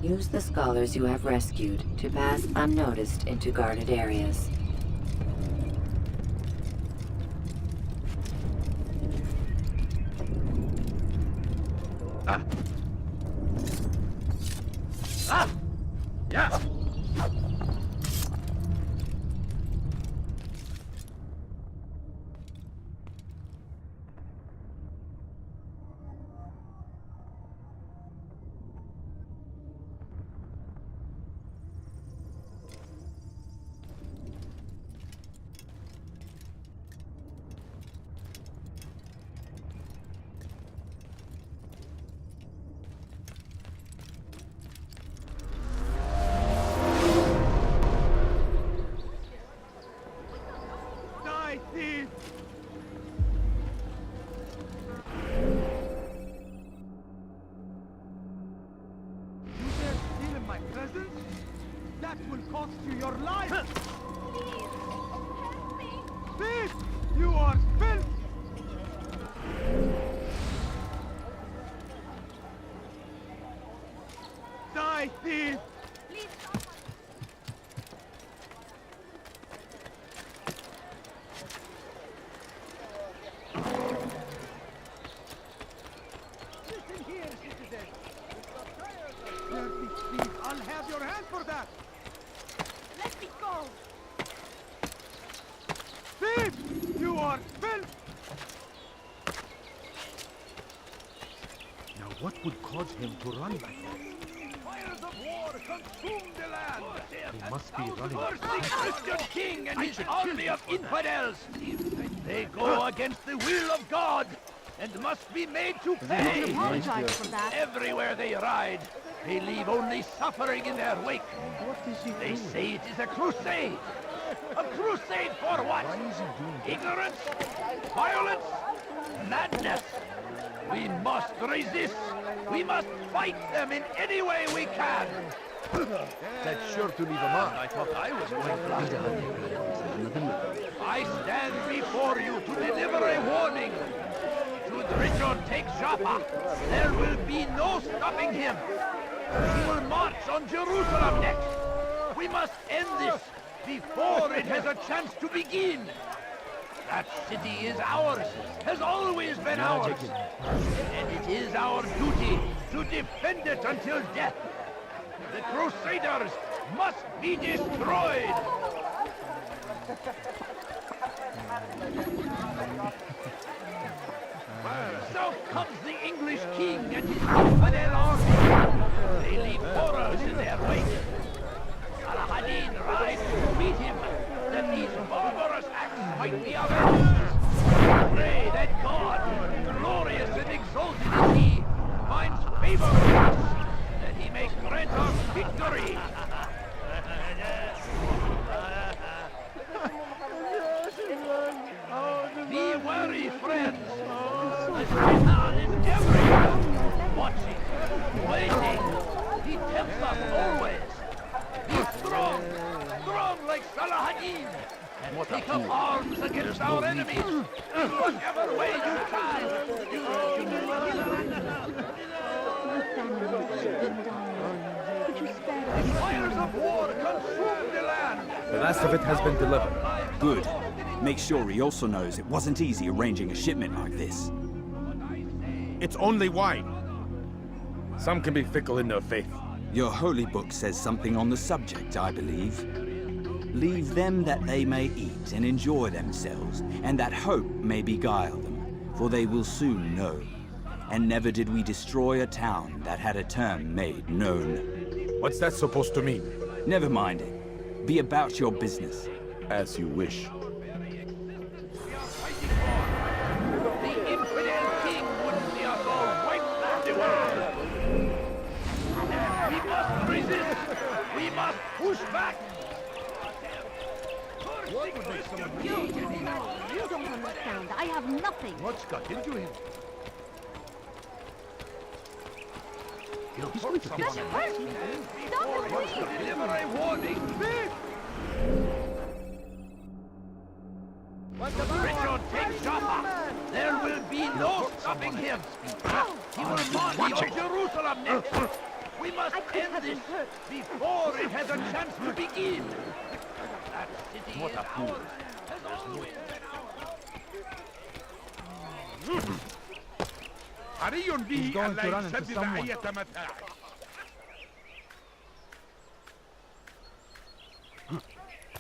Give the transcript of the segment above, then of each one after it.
Use the scholars you have rescued to pass unnoticed into guarded areas. Yeah! That will cost you your life! Thief! You are filth! Die, thief! Listen here, citizen! Dirty thief! I'll have your hand for that! Let me go! Thief! You are filth! Now what would cause him to run like that? Fires of war consume the land! He must be running. The Christian king and his army of infidels! They go against the will of God and must be made to pay! Apologize for that. Everywhere they ride, they leave only suffering in their wake. They say it is a crusade. A crusade for what? Ignorance? Violence? Madness? We must resist. We must fight them in any way we can. That's sure to leave a mark. I thought I was going blind. I stand before you to deliver a warning. Should Richard take Joppa, there will be no stopping him. He will march on Jerusalem next. We must end this before it has a chance to begin. That city is ours, has always been ours. And it is our duty to defend it until death. The Crusaders must be destroyed. So comes the English king and his infidel army. They leave horrors in their wake. Saladin rides to meet him, that these barbarous acts might be avenged. Pray that God, glorious and exalted is he, finds favor with us, that he may grant us victory. Be wary, friends. The Shaitan is everywhere, watching, waiting. He tempts us always. Be strong, strong like Saladin, and take up arms against our enemies in whatever way you can. The fires of war consume the land. The last of it has been delivered. Good. Make sure he also knows it wasn't easy arranging a shipment like this. It's only wine. Some can be fickle in their faith. Your holy book says something on the subject, I believe. Leave them that they may eat and enjoy themselves, and that hope may beguile them, for they will soon know. And never did we destroy a town that had a term made known. What's that supposed to mean? Never mind it. Be about your business. As you wish. The stand. I have nothing. What's got into him? He'll He's hurt going to someone. hurt me. Stop Or him, wants to please. deliver a warning. Richard, take Joppa. There will be no stopping him. He will march on Jerusalem next. We must I could end have this been hurt. before it has a chance to begin. That city is ours. Has always been ours. حري به going to ألا run into يسبب someone. أي متاع.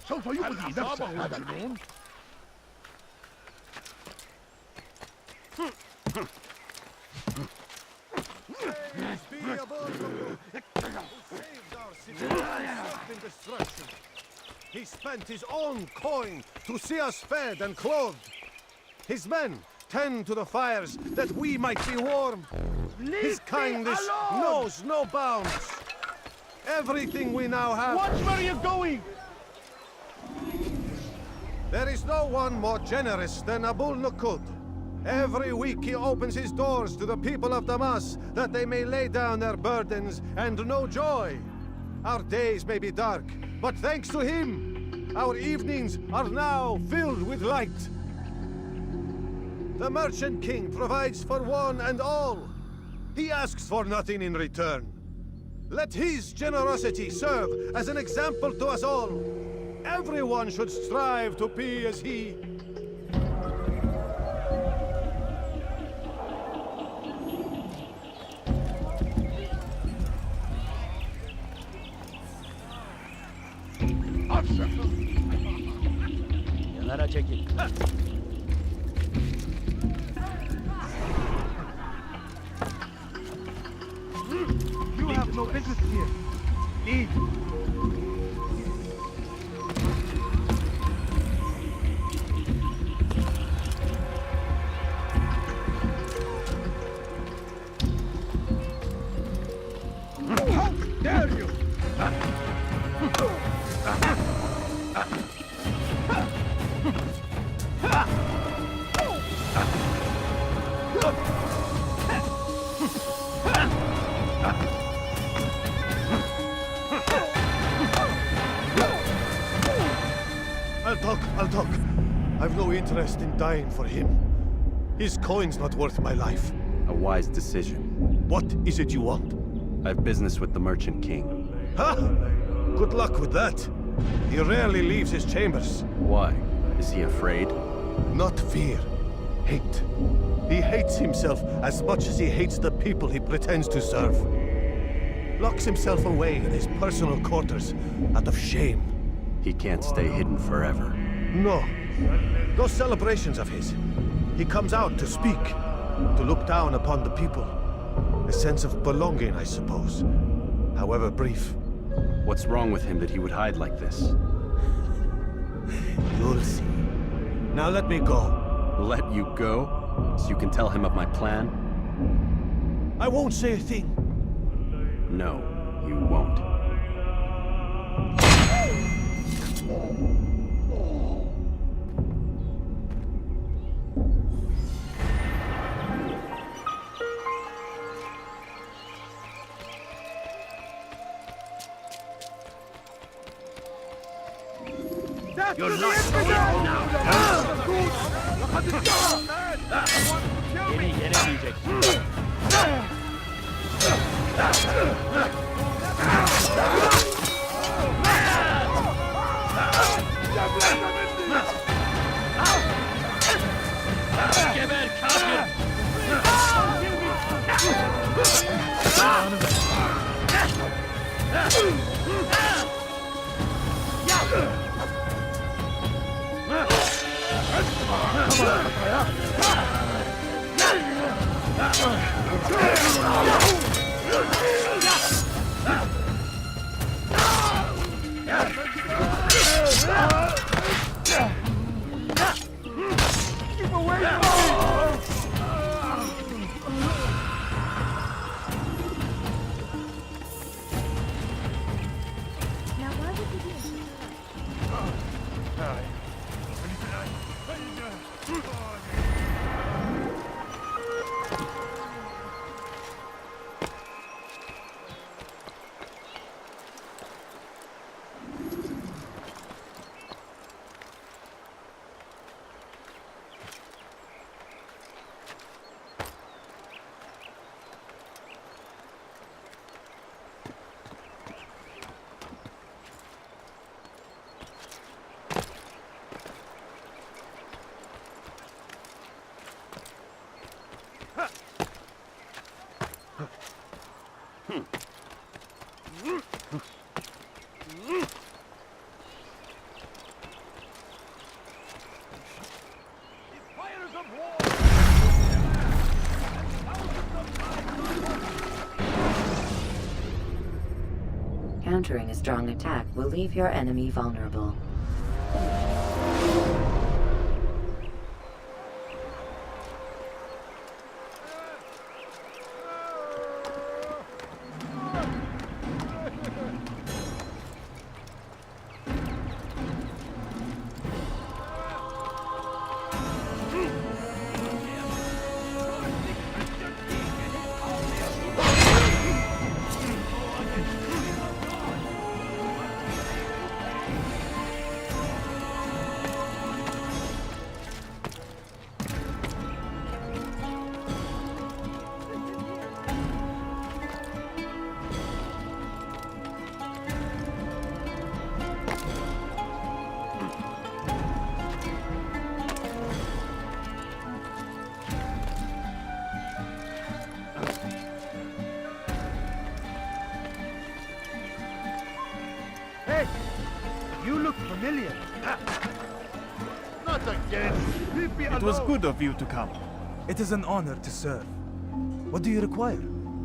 سوف هل يؤذي نفسه أصابه هذا جنون؟ He spent his own coin to see us fed and clothed. His men tend to the fires that we might be warm. His kindness knows no bounds. Everything we now have. Watch where you're going! There is no one more generous than Abul Nukud. Every week he opens his doors to the people of Damas that they may lay down their burdens and know joy. Our days may be dark, but thanks to him, our evenings are now filled with light. The Merchant King provides for one and all. He asks for nothing in return. Let his generosity serve as an example to us all. Everyone should strive to be as he. Kenara çekil. You have no business here. Leave. How dare you! I'll talk. I've no interest in dying for him. His coin's not worth my life. A wise decision. What is it you want? I've business with the Merchant King. Ha! Good luck with that. He rarely leaves his chambers. Why? Is he afraid? Not fear. Hate. He hates himself as much as he hates the people he pretends to serve. Locks himself away in his personal quarters out of shame. He can't stay hidden forever. No. Those celebrations of his. He comes out to speak, to look down upon the people. A sense of belonging, I suppose. However brief. What's wrong with him that he would hide like this? You'll see. Now let me go. Let you go? So you can tell him of my plan? I won't say a thing. No, you won't. You're not going now! Beni yenemeyeceksin. Geber kafir! Now, why would you do this? countering a strong attack will leave your enemy vulnerable. Hey! You look familiar. Not again. Leave me alone. It was good of you to come. It is an honor to serve. What do you require?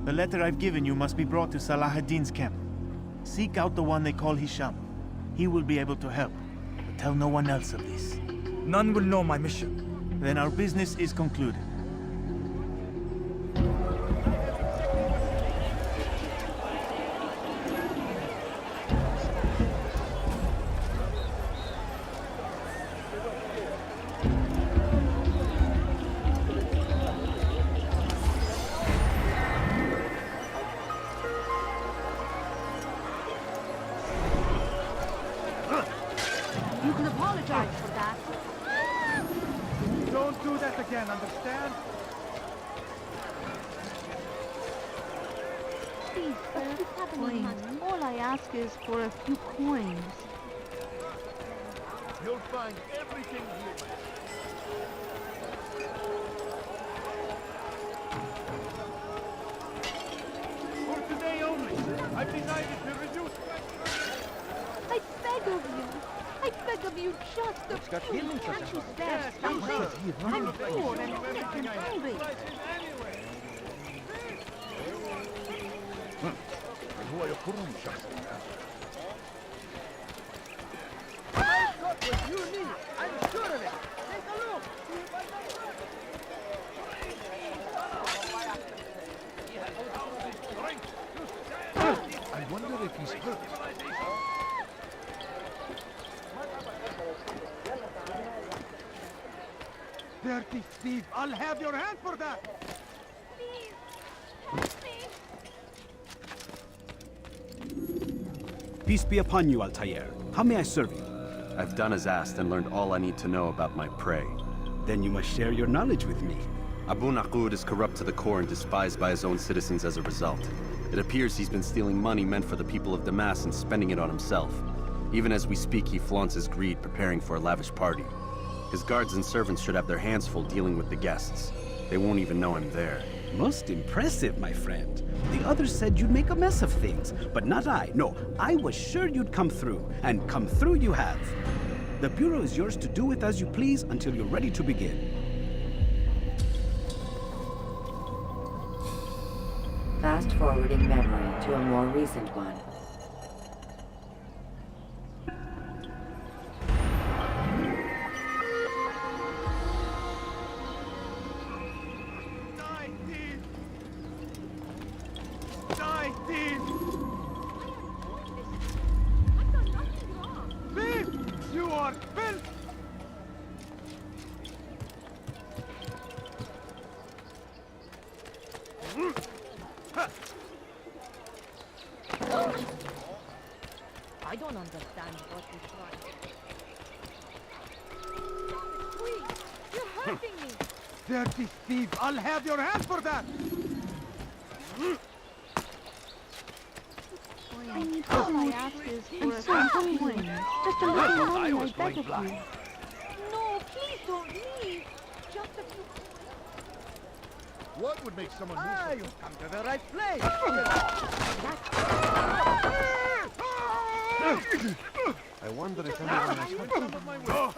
The letter I've given you must be brought to Salah ad-Din's camp. Seek out the one they call Hisham. He will be able to help. But tell no one else of this. None will know my mission. Then our business is concluded. You can apologize for that. Don't do that again, understand? Please, sir, coins. All I ask is for a few coins. You'll find everything here. For today only, I've decided to reduce I beg of you. I beg of you just a few. Can't you spare something? I'm poor and sick and hungry. I've got what you need. I'm sure of it. Take a look. I wonder if he's hurt. Dirty thief! I'll have your hand for that! Peace be upon you, Altair. How may I serve you? I've done as asked and learned all I need to know about my prey. Then you must share your knowledge with me. Abu Naqud is corrupt to the core and despised by his own citizens as a result. It appears he's been stealing money meant for the people of Damas and spending it on himself. Even as we speak, he flaunts his greed, preparing for a lavish party. His guards and servants should have their hands full dealing with the guests. They won't even know I'm there. Most impressive, my friend. The others said you'd make a mess of things, but not I. No, I was sure you'd come through, and come through you have. The Bureau is yours to do with as you please until you're ready to begin. Fast forwarding memory to a more recent one. Die, thief! Die, thief! I've done nothing wrong. Thief! You are filth! I don't understand what you're trying. Please, you're hurting me. Dirty thief! I'll have your hand for that! I need all I ask is for a few coins. Just a little money, I beg of you. No, please don't leave. Just a few What would make someone lose? Ah, you've come to the right place! I wonder if anyone has heard some of my work.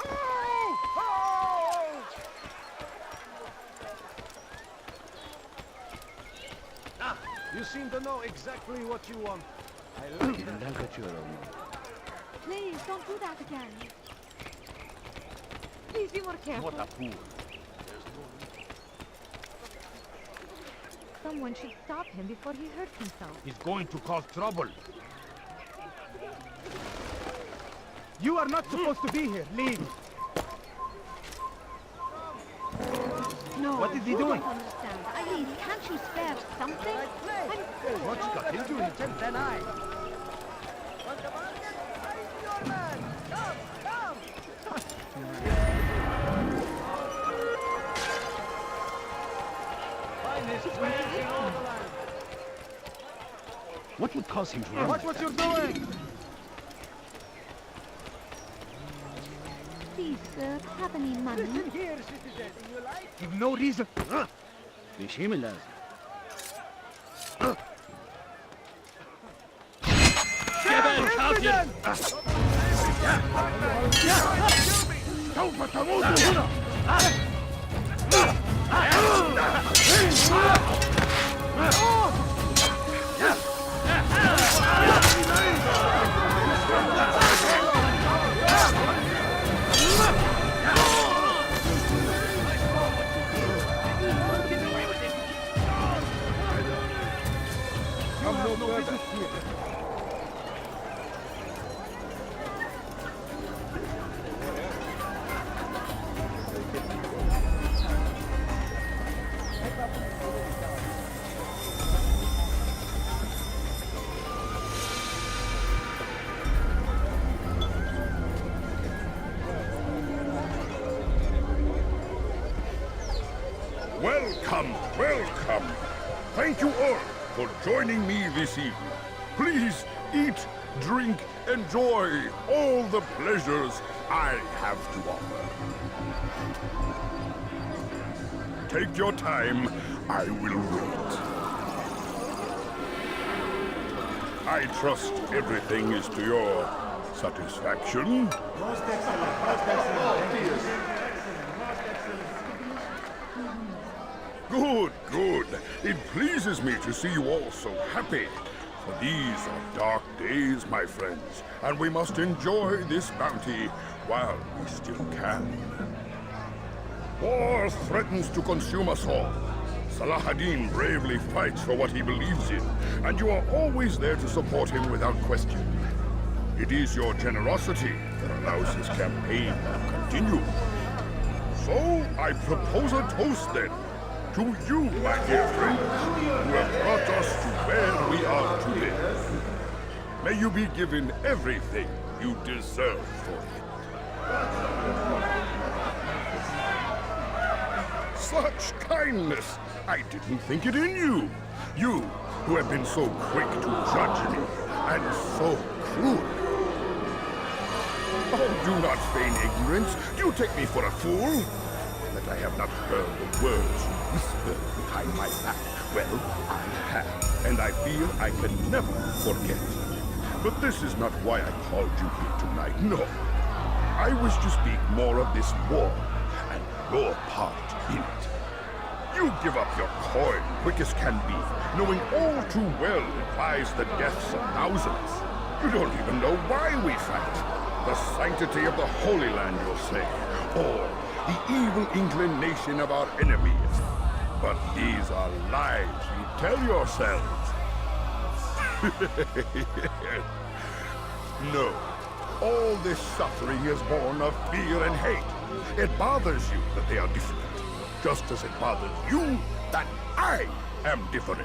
You seem to know exactly what you want. Elimden kaçıyor olmalı. Please, don't do that again. Please be more careful. What a fool. Someone should stop him before he hurts himself. He's going to cause trouble. You are not supposed to be here. Leave. No, What is he you doing? don't understand. Please, can't you spare something? What's got into him? What would cause him to run? Watch what you're doing. Please, sir, have any money? You've no reason. Bir şey mi lazım? Geber kafir! Welcome, welcome. Thank you all for joining me this evening. Please eat, drink, enjoy all the pleasures I have to offer. Take your time, I will wait. I trust everything is to your satisfaction. Most excellent. Most excellent. Thank you. Good, good. It pleases me to see you all so happy. For these are dark days, my friends, and we must enjoy this bounty while we still can. War threatens to consume us all. Salah ad-Din bravely fights for what he believes in, and you are always there to support him without question. It is your generosity that allows his campaign to continue. So, I propose a toast then. To you, my dear friends, who have brought us to where we are today. May you be given everything you deserve for it. Such kindness! I didn't think it in you. You, who have been so quick to judge me, and so cruel. Oh, do not feign ignorance. Do you take me for a fool? That I have not heard the words you whispered behind my back. Well, I have, and I feel I can never forget. But this is not why I called you here tonight, no. I wish to speak more of this war, and your part in it. You give up your coin quick as can be, knowing all too well it buys the deaths of thousands. You don't even know why we fight. The sanctity of the Holy Land, you'll say, or the evil inclination of our enemies. But these are lies you tell yourselves. No, all this suffering is born of fear and hate. It bothers you that they are different, just as it bothers you that I am different.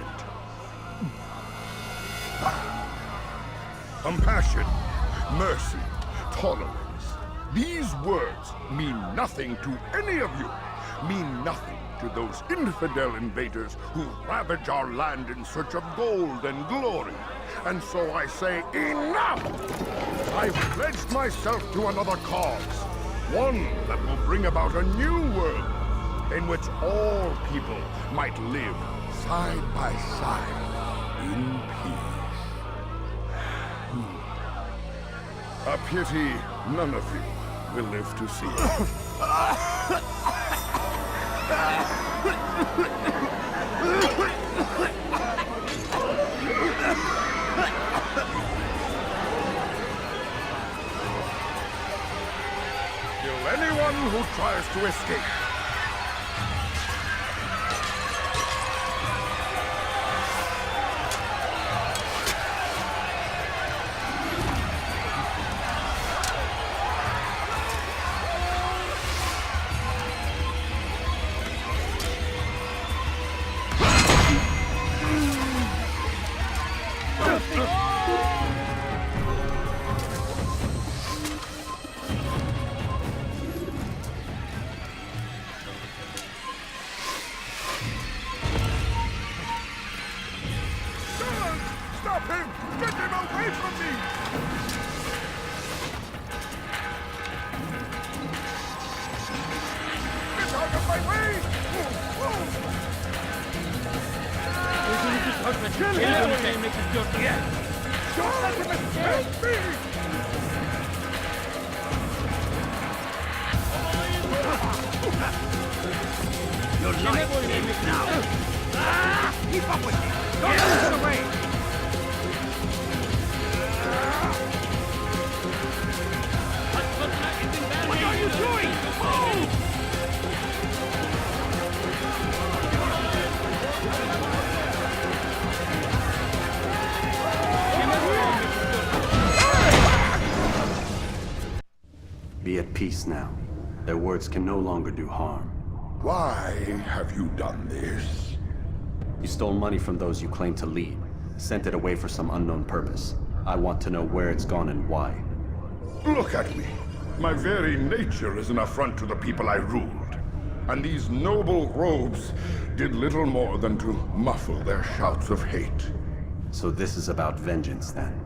Compassion, mercy, tolerance. These words mean nothing to any of you, mean nothing to those infidel invaders who ravage our land in search of gold and glory. And so I say, enough! I've pledged myself to another cause, one that will bring about a new world, in which all people might live side by side in peace. A pity none of you will live to see it. who tries to escape. Stop him! Get him away from me! Get out of my way! Kill him! Don't let him escape me! Your life ends now. Keep up with me. Don't lose the way. What are you doing? Move! Be at peace now. Their words can no longer do harm. Why have you done this? You stole money from those you claim to lead, sent it away for some unknown purpose. I want to know where it's gone and why. Look at me. My very nature is an affront to the people I ruled. And these noble robes did little more than to muffle their shouts of hate. So this is about vengeance, then?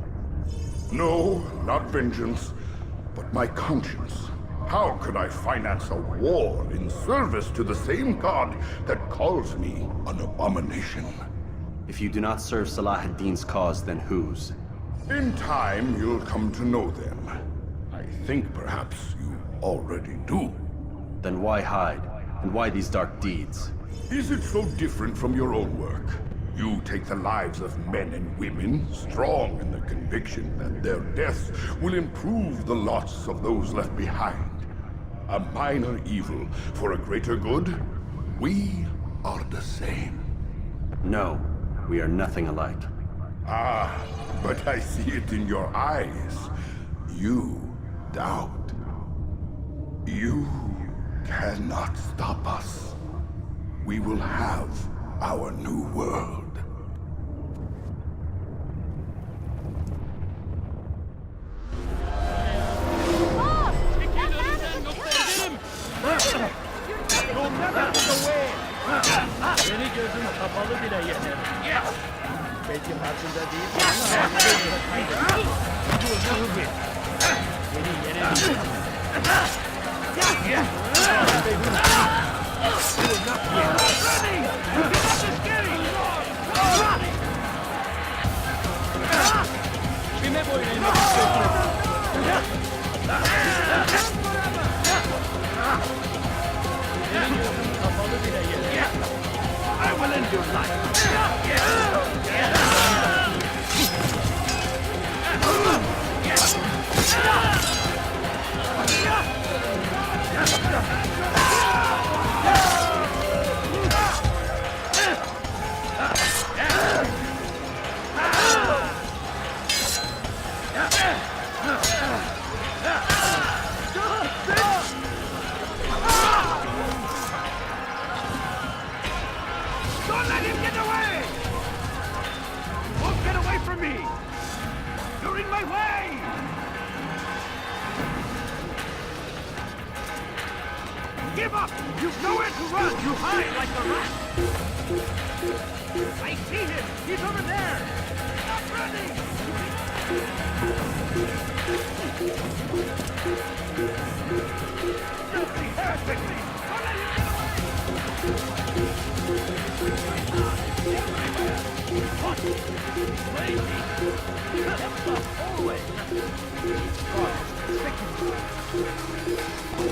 No, not vengeance, but my conscience. How could I finance a war in service to the same god that calls me an abomination? If you do not serve Salah ad-Din's cause, then whose? In time, you'll come to know them. I think perhaps you already do. Then why hide? And why these dark deeds? Is it so different from your own work? You take the lives of men and women, strong in the conviction that their deaths will improve the lots of those left behind. A minor evil for a greater good? We are the same. No, we are nothing alike. Ah, but I see it in your eyes. You doubt. You cannot stop us. We will have our new world. Beni gözüm kapalı bile yeter. Belki farkında değilsin ama... Beni yere düşür. Kime boyun eğmek istiyorsun? Beni gözüm kapalı bile yeter. I will end your life. Don't let him get away! Don't get away from me! You're in my way! Give up! You've nowhere to run! You hide like a rat! I see him! He's over there! Stop running! Guilty! Perfectly! Don't let him get away! What? Crazy! Step up always! God,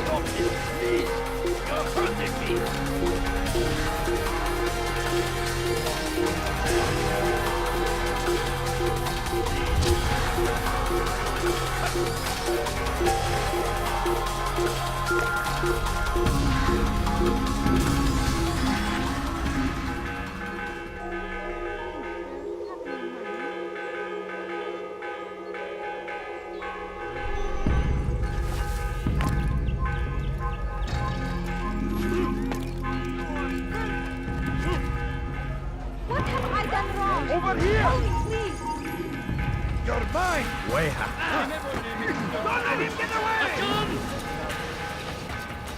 stop this, please! You're hurting me! Thank you. Over here! Holy, please! You're mine! Weha. Don't let him get away! Kaçın!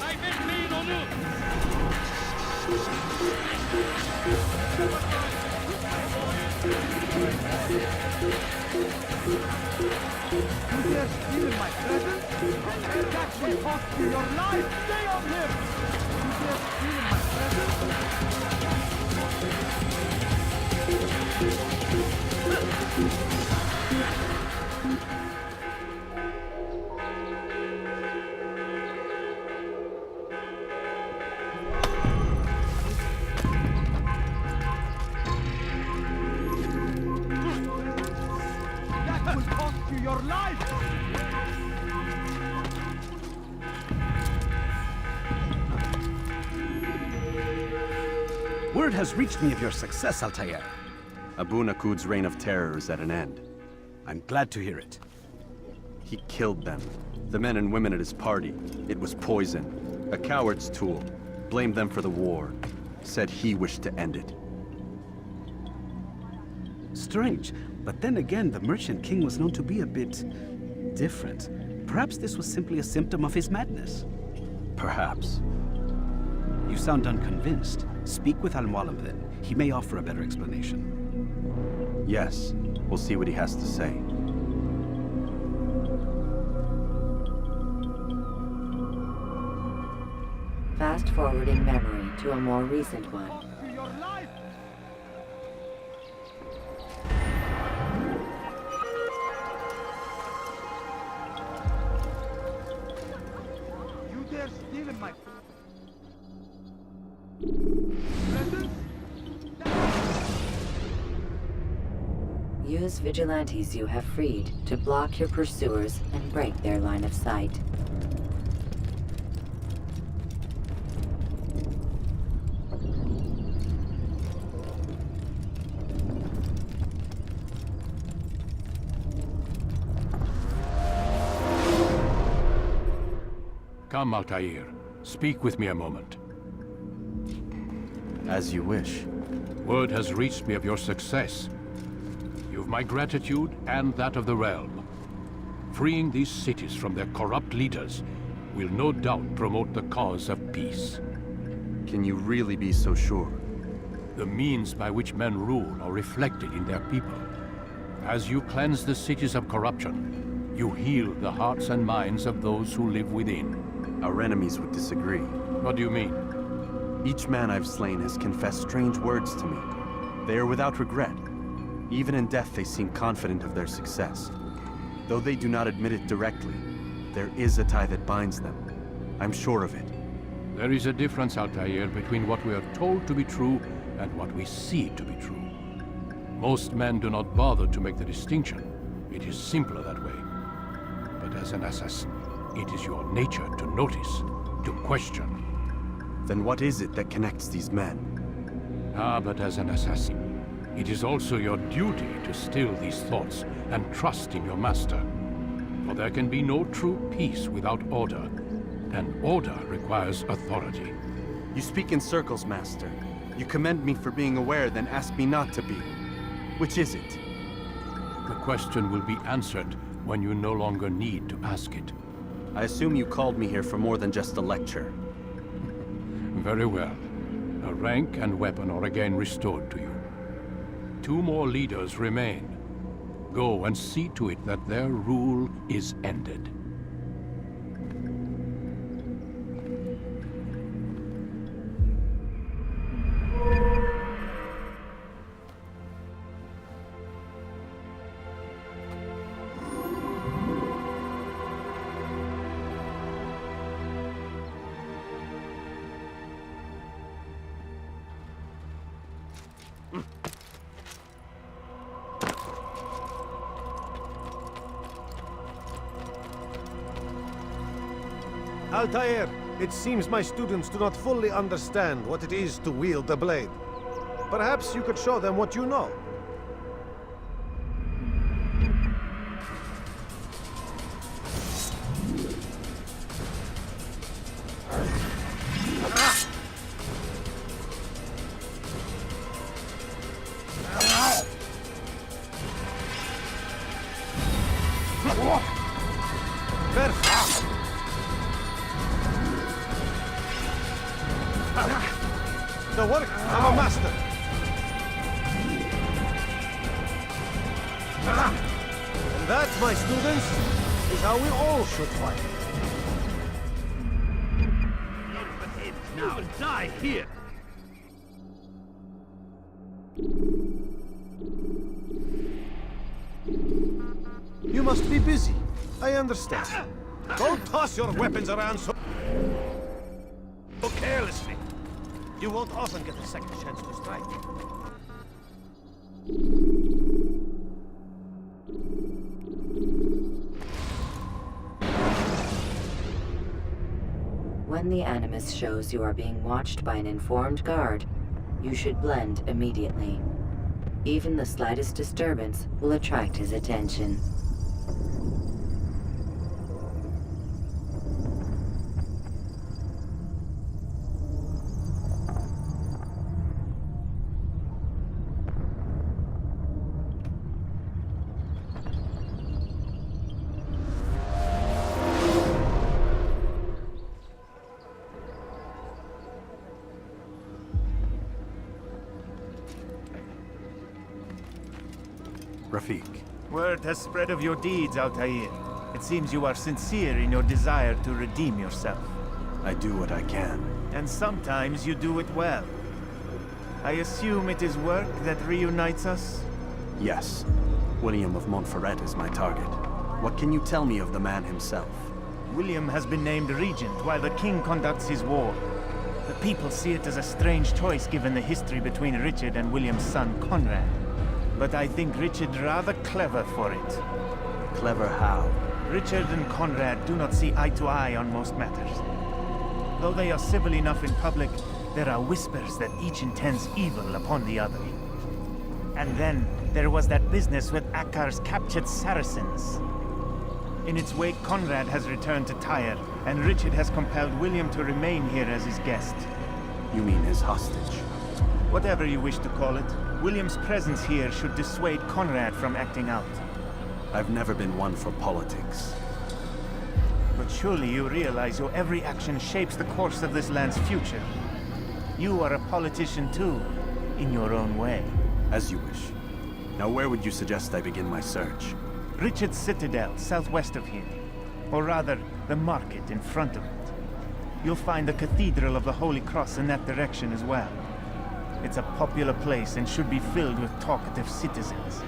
Kaybetmeyin onu! You dare steal in my presence? That will cost you your life! Stay on him! You dare steal in my presence? That will cost you your life! Word has reached me of your success, Altair. Abu Nakud's reign of terror is at an end. I'm glad to hear it. He killed them. The men and women at his party. It was poison. A coward's tool. Blamed them for the war. Said he wished to end it. Strange, but then again, the Merchant King was known to be a bit different. Perhaps this was simply a symptom of his madness. Perhaps. You sound unconvinced. Speak with Al-Mualim then. He may offer a better explanation. Yes. We'll see what he has to say. Fast forwarding memory to a more recent one. To your life! You dare steal in my presence? Use vigilantes you have freed to block your pursuers and break their line of sight. Come, Altair. Speak with me a moment. As you wish. Word has reached me of your success. You've my gratitude and that of the realm. Freeing these cities from their corrupt leaders will no doubt promote the cause of peace. Can you really be so sure? The means by which men rule are reflected in their people. As you cleanse the cities of corruption, you heal the hearts and minds of those who live within. Our enemies would disagree. What do you mean? Each man I've slain has confessed strange words to me. They are without regret. Even in death they seem confident of their success. Though they do not admit it directly, there is a tie that binds them. I'm sure of it. There is a difference, Altair, between what we are told to be true and what we see to be true. Most men do not bother to make the distinction. It is simpler that way. But as an assassin, it is your nature to notice, to question. Then what is it that connects these men? But as an assassin, it is also your duty to still these thoughts and trust in your master. For there can be no true peace without order, and order requires authority. You speak in circles, Master. You commend me for being aware, then ask me not to be. Which is it? The question will be answered when you no longer need to ask it. I assume you called me here for more than just a lecture. Very well. A rank and weapon are again restored to you. 2 more leaders remain. Go and see to it that their rule is ended. Altair, it seems my students do not fully understand what it is to wield the blade. Perhaps you could show them what you know. I'm a master. And that, my students, is how we all should fight. Now die here! You must be busy. I understand. Don't toss your weapons around so carelessly. You won't often get a second chance to strike. When the Animus shows you are being watched by an informed guard, you should blend immediately. Even the slightest disturbance will attract his attention. Rafik. Word has spread of your deeds, Altair. It seems you are sincere in your desire to redeem yourself. I do what I can. And sometimes you do it well. I assume it is work that reunites us? Yes. William of Montferrat is my target. What can you tell me of the man himself? William has been named regent while the king conducts his war. The people see it as a strange choice given the history between Richard and William's son, Conrad. But I think Richard rather clever for it. Clever how? Richard and Conrad do not see eye to eye on most matters. Though they are civil enough in public, there are whispers that each intends evil upon the other. And then, there was that business with Akkar's captured Saracens. In its wake, Conrad has returned to Tyre, and Richard has compelled William to remain here as his guest. You mean his hostage? Whatever you wish to call it, William's presence here should dissuade Conrad from acting out. I've never been one for politics. But surely you realize your every action shapes the course of this land's future. You are a politician too, in your own way. As you wish. Now where would you suggest I begin my search? Richard's Citadel, southwest of here. Or rather, the market in front of it. You'll find the Cathedral of the Holy Cross in that direction as well. It's a popular place and should be filled with talkative citizens.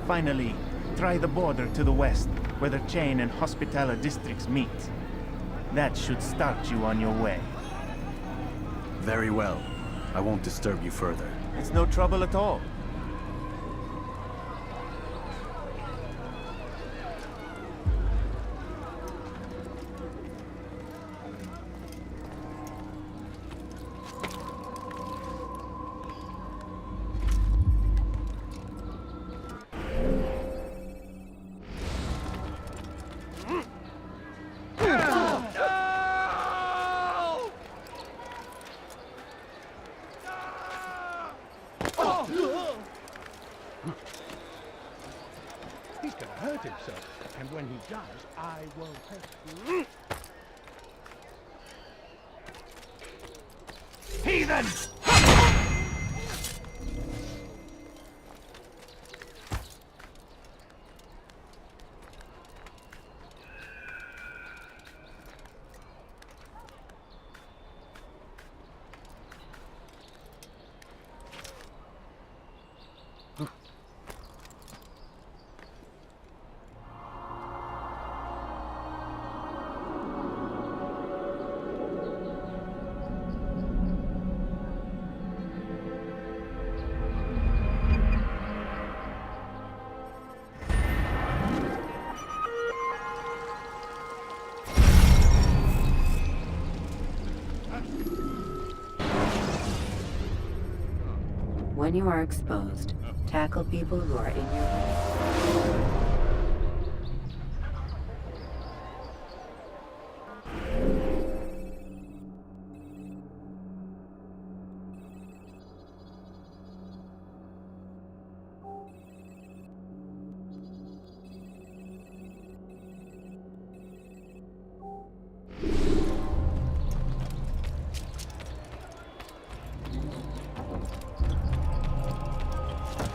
Finally, try the border to the west, where the Chain and Hospitaller districts meet. That should start you on your way. Very well. I won't disturb you further. It's no trouble at all. He's gonna hurt himself, and when he does, I will take you. Heathen! When you are exposed, tackle people who are in your way.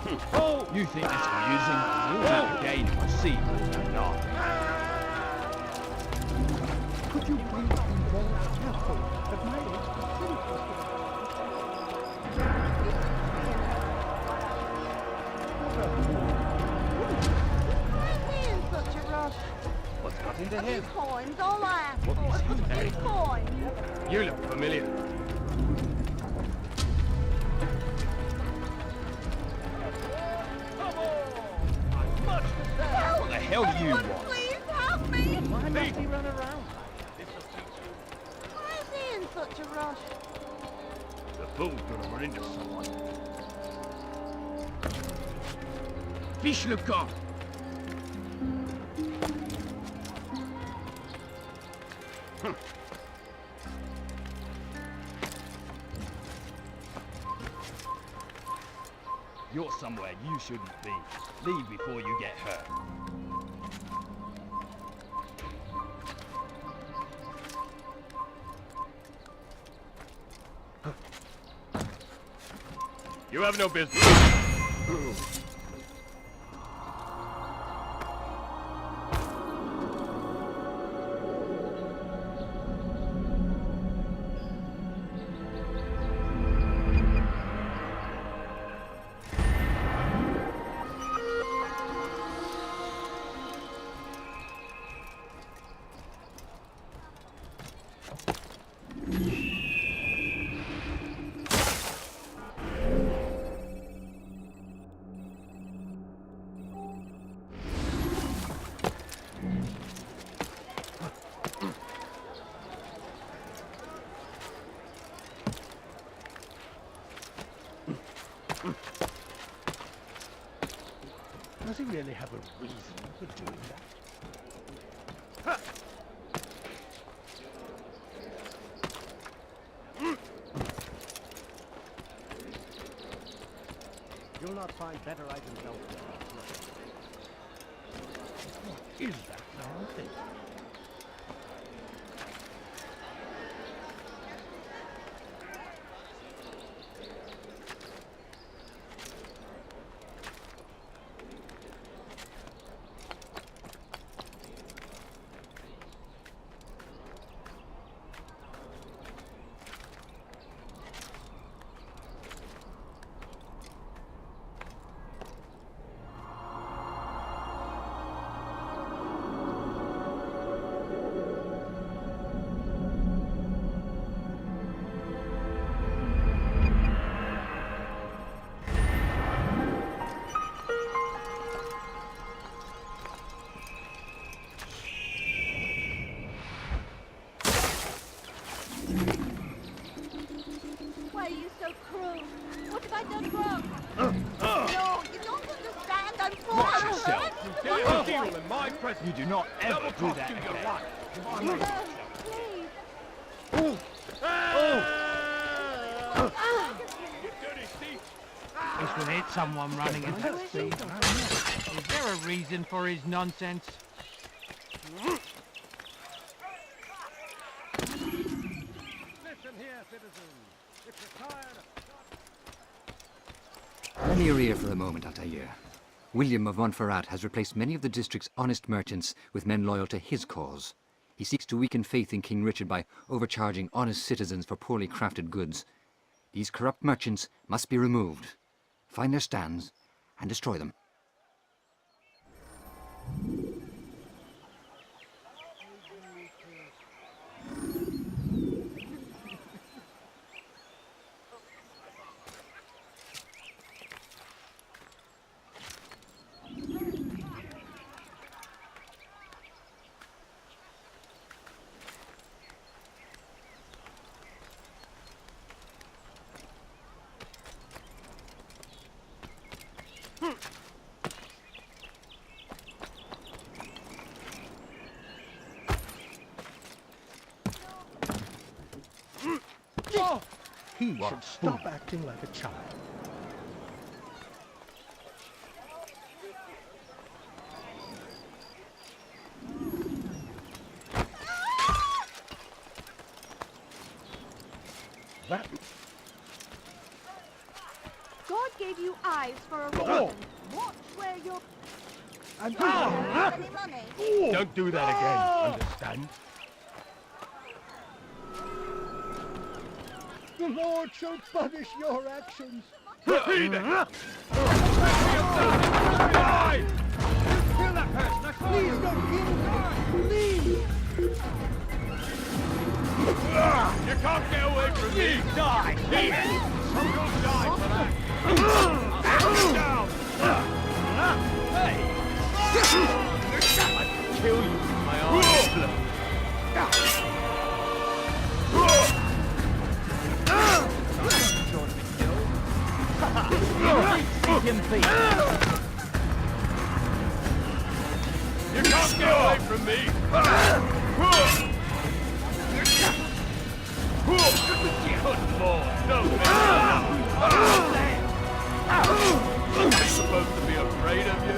You think it's amusing? You'll have again if I see you or not. Could you please be more careful at my in such a rush? What's got into A few him? coins, all I ask What for is is he a few saying? coins. You look familiar. Help! What the hell do you Someone want? please help me! Why must he run around? Why is he in such a rush? The fool's gonna run into someone. Fiche le camp! You're somewhere you shouldn't be. Leave before you get hurt. You have no business. Does he really have a reason for doing that? You'll not find better items elsewhere. What is that darn thing? Why are you so cruel? What have I done wrong? No, you don't understand. I'm falling. Watch yourself. You dare deal in my presence. You do not ever do that Please. This will hit someone running into the sea. Is there a reason for his nonsense? Listen here, citizens. It's retired. Lend your ear for a moment, Altair. William of Montferrat has replaced many of the district's honest merchants with men loyal to his cause. He seeks to weaken faith in King Richard by overcharging honest citizens for poorly crafted goods. These corrupt merchants must be removed. Find their stands and destroy them. He should stop acting like a child. That... Go God gave you eyes for a reason. Watch where you're... Any money? Don't do that again, understand? The Lord shall punish your actions. Kill that person! Please don't kill me! Please! You can't get away from me! Die! Here! Some will die for that! Down! Hey! I'd kill you with my own blood! You can't get away from me! Good Lord, no! I'm supposed to be afraid of you?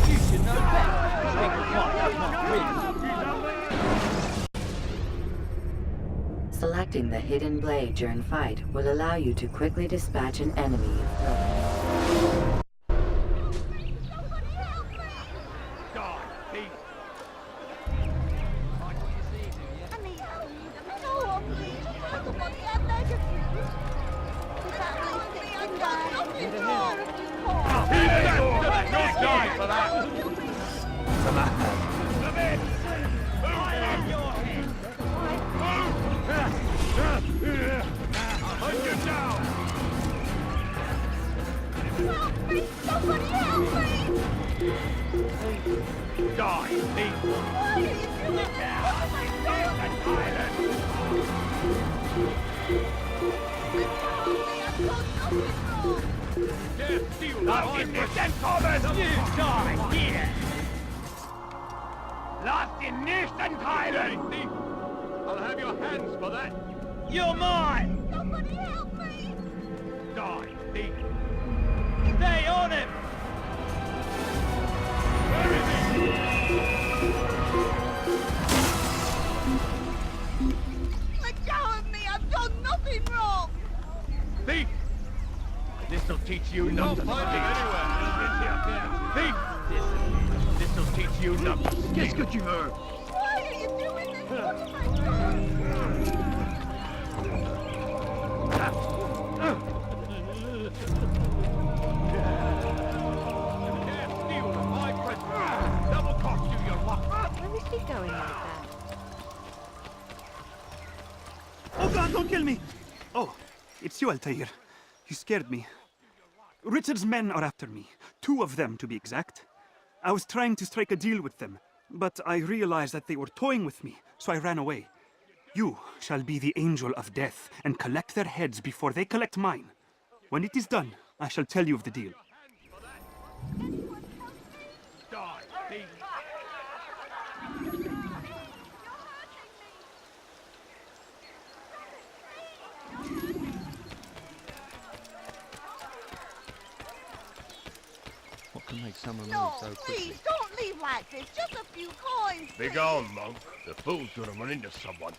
You should know Selecting the hidden blade during fight will allow you to quickly dispatch an enemy. I'll have your hands for that! You're mine! Somebody help me! Die, thief! Stay on him! Where is he? Let go of me! I've done nothing wrong! Thief! This'll teach you not to steal. Thief! This'll teach you not to steal. Qu'est-ce que tu veux? Why are you doing this? What have I done? Double cost you your luck. Where is he going like that? Oh God, don't kill me! Oh, it's you, Altair. You scared me. Richard's men are after me. 2 of them, to be exact. I was trying to strike a deal with them, but I realized that they were toying with me, so I ran away. You shall be the angel of death and collect their heads before they collect mine. When it is done, I shall tell you of the deal. Die, thief! What can make someone No, move so quickly? please, don't leave like this. Just a few coins. Be gone, monk. The fool's gonna run into someone.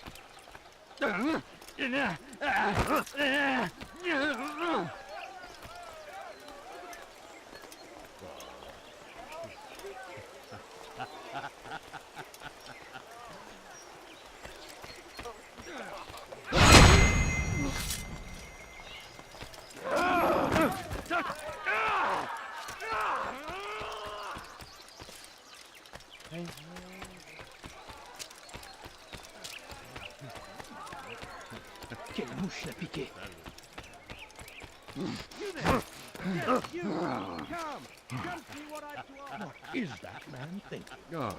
Quelle mouche l'a piqué? What is that man thinking? God.